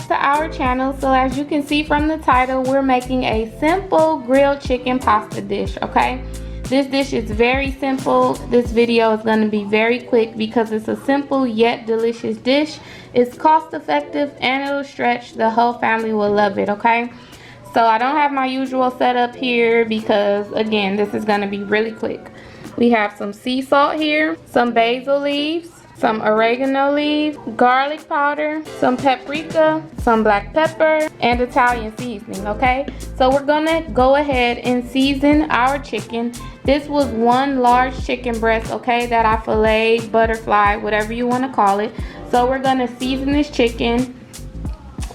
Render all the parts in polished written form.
back to our channel. So as you can see from the title, we're making a simple grilled chicken pasta dish, okay? This dish is very simple. This video is going to be very quick because it's a simple yet delicious dish. It's cost effective and it'll stretch. The whole family will love it, okay? So I don't have my usual setup here because, again, this is going to be really quick. We have some sea salt here, some basil leaves, some oregano leaves, garlic powder, some paprika, some black pepper, and Italian seasoning, okay? So we're gonna go ahead and season our chicken. This was one large chicken breast, okay, that I filleted, butterfly, whatever you wanna call it. So we're gonna season this chicken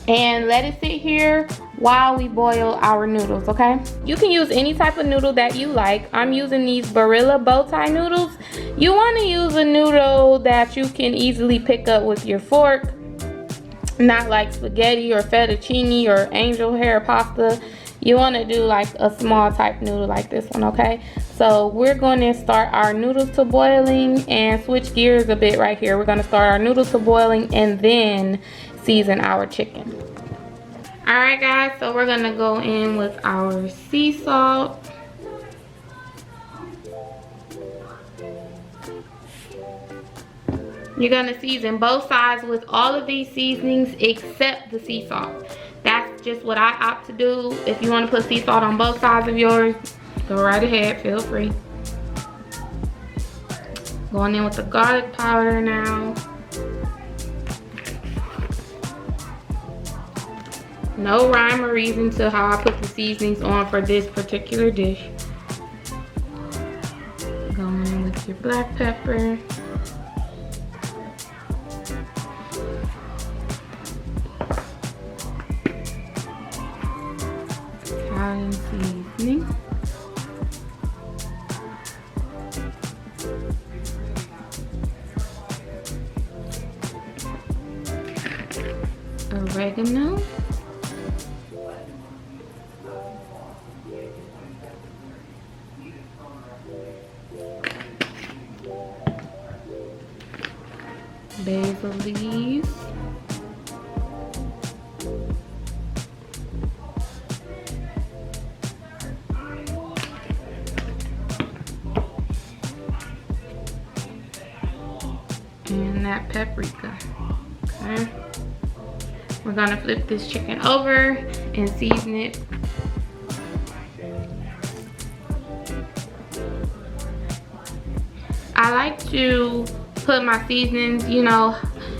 and let it sit here while we boil our noodles, okay? You can use any type of noodle that you like. I'm using these Barilla bow tie noodles. You want to use a noodle that you can easily pick up with your fork, not like spaghetti or fettuccine or angel hair pasta. You want to do like a small type noodle like this one, okay? So we're going to start our noodles to boiling and switch gears a bit right here. We're going to start our noodles to boiling and then season our chicken. Alright guys, so we're gonna go in with our sea salt. You're gonna season both sides with all of these seasonings except the sea salt. That's just what I opt to do. If you want to put sea salt on both sides of yours, go right ahead, feel free. Going in with the garlic powder now. No rhyme or reason to how I put the seasonings on for this particular dish. Going in with your black pepper. Italian seasoning. Oregano. Basil leaves, and that paprika. Okay, we're gonna flip this chicken over and season it. I like to put my seasonings, you know,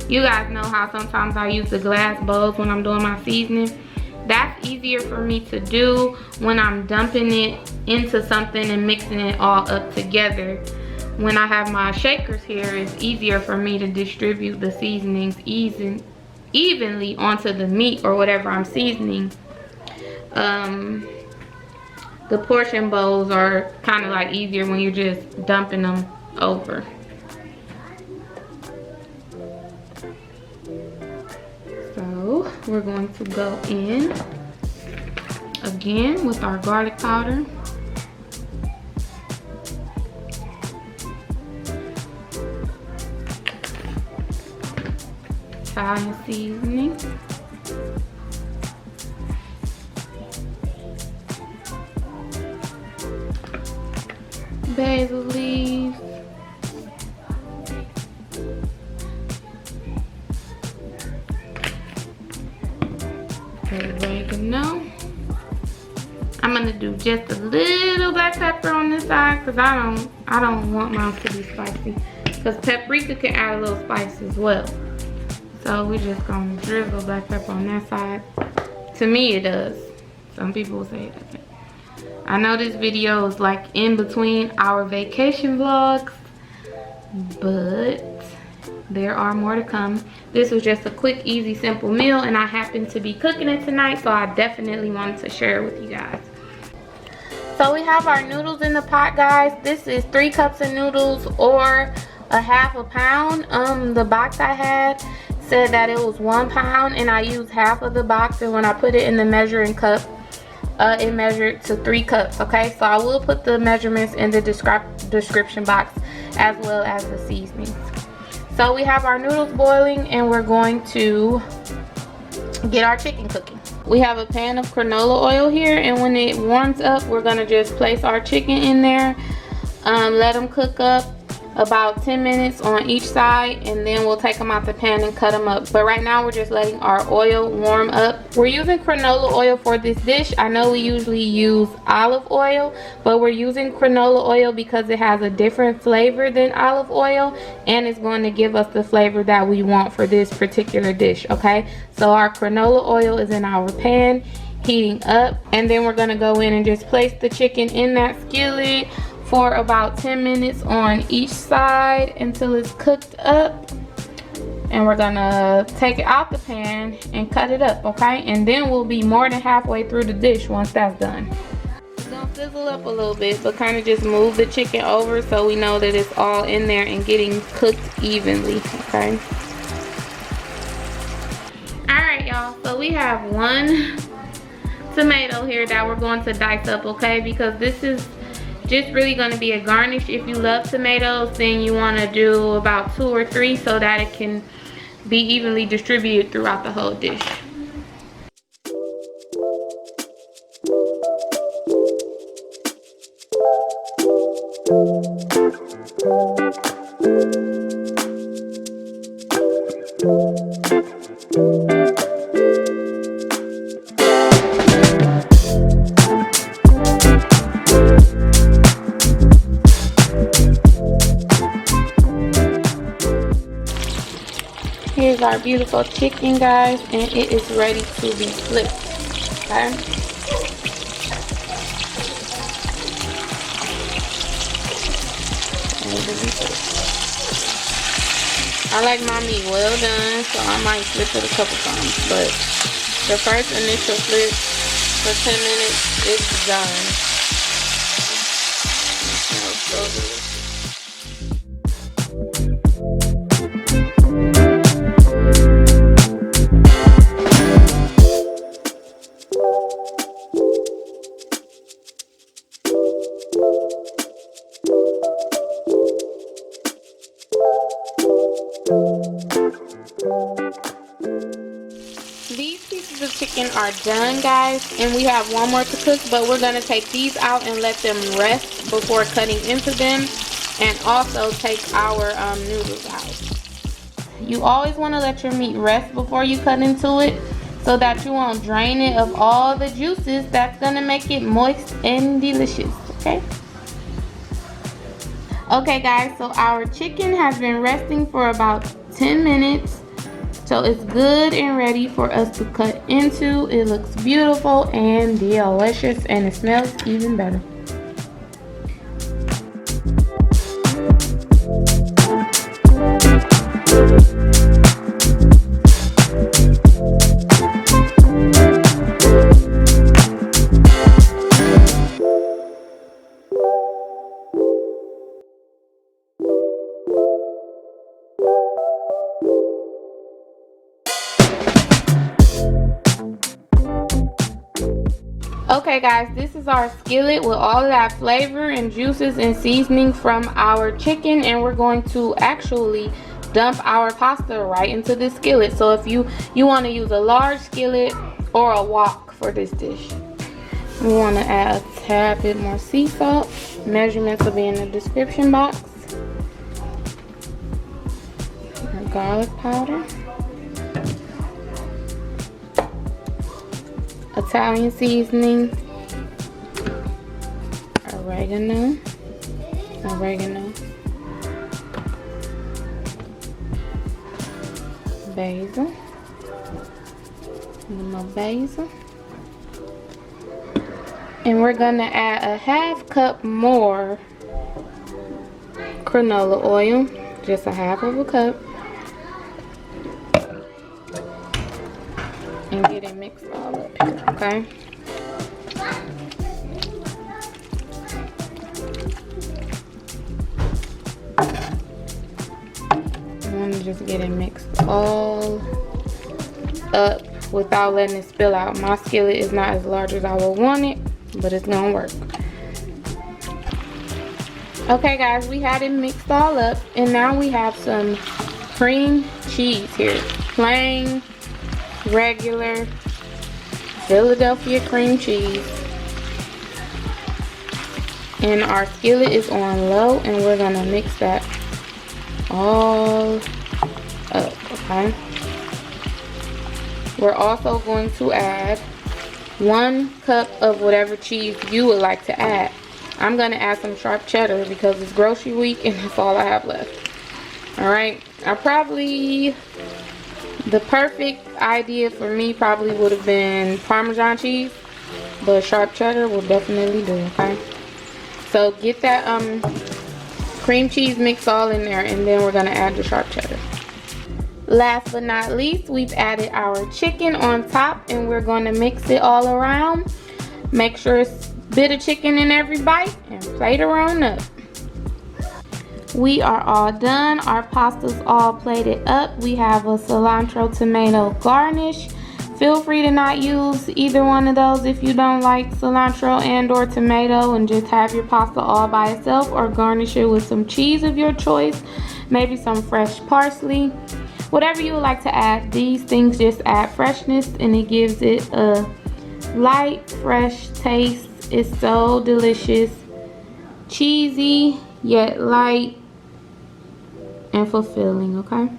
you guys know how sometimes I use the glass bowls when I'm doing my seasoning. That's easier for me to do when I'm dumping it into something and mixing it all up together. When I have my shakers here, it's easier for me to distribute the seasonings evenly onto the meat or whatever I'm seasoning. The portion bowls are kind of like easier when you're just dumping them over. So we're going to go in again with our garlic powder. Italian seasoning. Basil leaves. Oregano. I'm gonna do just a little black pepper on this side because I don't want mine to be spicy. Because paprika can add a little spice as well. So we're just gonna drizzle black pepper on that side. To me it does. Some people will say it doesn't. I know this video is like in between our vacation vlogs, but there are more to come. This was just a quick, easy, simple meal, and I happen to be cooking it tonight, so I definitely wanted to share it with you guys. So we have our noodles in the pot, guys. This is 3 cups of noodles or a half a pound. The box I had said that it was 1 pound, and I used half of the box, and when I put it in the measuring cup, it measured to 3 cups. Okay, so I will put the measurements in the description box as well as the seasonings. So we have our noodles boiling, and we're going to get our chicken cooking. We have a pan of canola oil here, and when it warms up, we're gonna just place our chicken in there, let them cook up about 10 minutes on each side, and then we'll take them out the pan and cut them up. But right now we're just letting our oil warm up. We're using canola oil for this dish. I know we usually use olive oil, but we're using canola oil because it has a different flavor than olive oil, and it's going to give us the flavor that we want for this particular dish. Okay, so our canola oil is in our pan heating up, and then we're going to go in and just place the chicken in that skillet for about 10 minutes on each side until it's cooked up. And we're gonna take it out the pan and cut it up, okay? And then we'll be more than halfway through the dish once that's done. It's gonna sizzle up a little bit, but kind of just move the chicken over so we know that it's all in there and getting cooked evenly, okay? All right, y'all, so we have one tomato here that we're going to dice up, okay? Because this is just really going to be a garnish. If you love tomatoes, then you want to do about 2 or 3 so that it can be evenly distributed throughout the whole dish. Here's our beautiful chicken, guys, and it is ready to be flipped, okay? I like my meat well done, so I might flip it a couple times, but the first initial flip for 10 minutes is done. It smells so delicious. These pieces of chicken are done, guys, and we have one more to cook, but we're going to take these out and let them rest before cutting into them, and also take our noodles out. You always want to let your meat rest before you cut into it so that you won't drain it of all the juices that's going to make it moist and delicious, okay? Okay, guys, so our chicken has been resting for about 10 minutes. So it's good and ready for us to cut into. It looks beautiful and delicious, and it smells even better. Okay, guys, this is our skillet with all of that flavor and juices and seasoning from our chicken, and we're going to actually dump our pasta right into this skillet. So if you want to use a large skillet or a wok for this dish. We want to add a tad bit more sea salt. Measurements will be in the description box. Our garlic powder. Italian seasoning, oregano, basil, more basil, and we're gonna add a half cup more canola oil, just a half of a cup. And get it mixed all up here, okay? I want to just get it mixed all up without letting it spill out. My skillet is not as large as I would want it, but it's gonna work. Okay, guys, we had it mixed all up, and now we have some cream cheese here. Plain regular Philadelphia cream cheese. And our skillet is on low, and we're gonna mix that all up, okay? We're also going to add 1 cup of whatever cheese you would like to add. I'm gonna add some sharp cheddar because it's grocery week and that's all I have left. Alright, the perfect idea for me probably would have been Parmesan cheese, but sharp cheddar will definitely do, okay? So get that cream cheese mix all in there, and then we're gonna add the sharp cheddar. Last but not least, we've added our chicken on top, and we're gonna mix it all around. Make sure it's a bit of chicken in every bite, and plate her on up. We are all done. Our pasta's all plated up. We have a cilantro tomato garnish. Feel free to not use either one of those if you don't like cilantro and or tomato, and just have your pasta all by itself, or garnish it with some cheese of your choice, maybe some fresh parsley. Whatever you would like to add, these things just add freshness and it gives it a light, fresh taste. It's so delicious. Cheesy, yet light and fulfilling, okay?